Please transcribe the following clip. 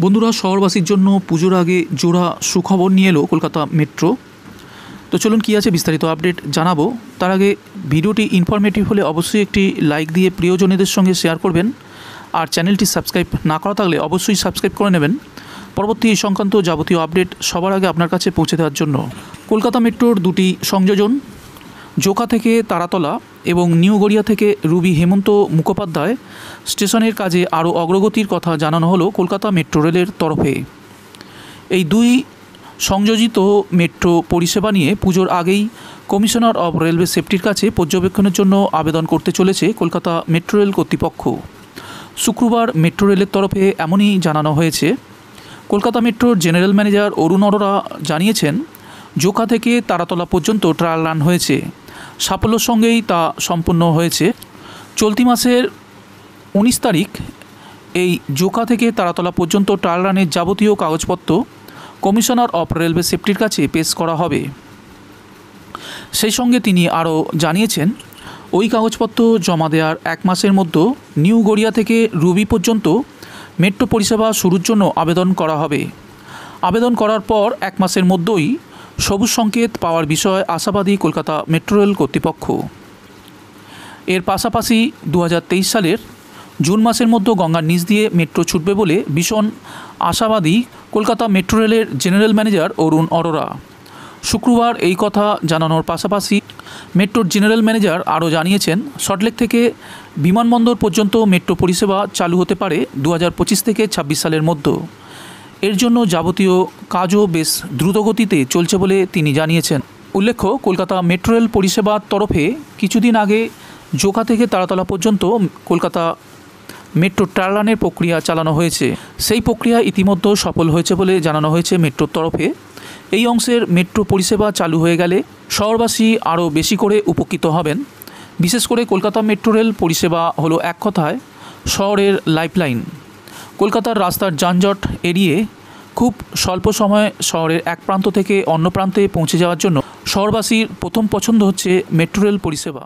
বন্ধুরা, শহরবাসীর জন্য পুজোর আগে জোড়া সুখবর নিয়ে এলো কলকাতা মেট্রো। তো চলুন কী আছে বিস্তারিত আপডেট জানাবো। তার আগে ভিডিওটি ইনফরমেটিভ হলে অবশ্যই একটি লাইক দিয়ে প্রিয়জনেদের সঙ্গে শেয়ার করবেন, আর চ্যানেলটি সাবস্ক্রাইব না করা থাকলে অবশ্যই সাবস্ক্রাইব করে নেবেন পরবর্তী এই সংক্রান্ত যাবতীয় আপডেট সবার আগে আপনার কাছে পৌঁছে দেওয়ার জন্য। কলকাতা মেট্রোর দুটি সংযোজন, জোকা থেকে তারাতলা এবং নিউ গড়িয়া থেকে রুবি হেমন্ত মুখোপাধ্যায় স্টেশনের কাজে আরও অগ্রগতির কথা জানানো হলো কলকাতা মেট্রো রেলের তরফে। এই দুই সংযোজিত মেট্রো পরিষেবা নিয়ে পুজোর আগেই কমিশনার অব রেলওয়ে সেফটির কাছে পর্যবেক্ষণের জন্য আবেদন করতে চলেছে কলকাতা মেট্রো রেল কর্তৃপক্ষ। শুক্রবার মেট্রো রেলের তরফে এমনই জানানো হয়েছে। কলকাতা মেট্রোর জেনারেল ম্যানেজার অরুণ অরোরা জানিয়েছেন, জোকা থেকে তারাতলা পর্যন্ত ট্রায়াল রান হয়েছে, সাফল্যের সঙ্গেই তা সম্পন্ন হয়েছে। চলতি মাসের 19 তারিখ এই জোকা থেকে তারাতলা পর্যন্ত ট্রায়াল রানের যাবতীয় কাগজপত্র কমিশনার অফ রেলওয়ে সেফটির কাছে পেশ করা হবে। সেই সঙ্গে তিনি আরও জানিয়েছেন, ওই কাগজপত্র জমা দেওয়ার 1 মাসের মধ্যে নিউ গড়িয়া থেকে রুবি পর্যন্ত মেট্রো পরিষেবা শুরুর জন্য আবেদন করা হবে। আবেদন করার পর 1 মাসের মধ্যেই সবুজ সংকেত পাওয়ার বিষয়ে আশাবাদী কলকাতা মেট্রো রেল কর্তৃপক্ষ। এর পাশাপাশি 2023 সালের জুন মাসের মধ্যে গঙ্গার নিচ দিয়ে মেট্রো ছুটবে বলে ভীষণ আশাবাদী কলকাতা মেট্রো রেলের জেনারেল ম্যানেজার অরুণ অরোরা। শুক্রবার এই কথা জানানোর পাশাপাশি মেট্রোর জেনারেল ম্যানেজার আরও জানিয়েছেন, সল্টলেক থেকে বিমানবন্দর পর্যন্ত মেট্রো পরিষেবা চালু হতে পারে 2025 থেকে 26 সালের মধ্যে। এর জন্য যাবতীয় কাজও বেশ দ্রুতগতিতে চলছে বলে তিনি জানিয়েছেন। উল্লেখ্য, কলকাতা মেট্রো রেল পরিষেবার তরফে কিছুদিন আগে জোকা থেকে তারাতলা পর্যন্ত কলকাতা মেট্রো ট্রায়াল রানের প্রক্রিয়া চালানো হয়েছে। সেই প্রক্রিয়া ইতিমধ্যে সফল হয়েছে বলে জানানো হয়েছে মেট্রোর তরফে। এই অংশের মেট্রো পরিষেবা চালু হয়ে গেলে শহরবাসী আরও বেশি করে উপকৃত হবেন। বিশেষ করে কলকাতা মেট্রো রেল পরিষেবা হলো এক কথায় শহরের লাইফলাইন। কলকাতার রাস্তার যানজট এড়িয়ে খুব স্বল্প সময়ে শহরের এক প্রান্ত থেকে অন্য প্রান্তে পৌঁছে যাওয়ার জন্য শহরবাসীর প্রথম পছন্দ হচ্ছে মেট্রো রেল পরিষেবা।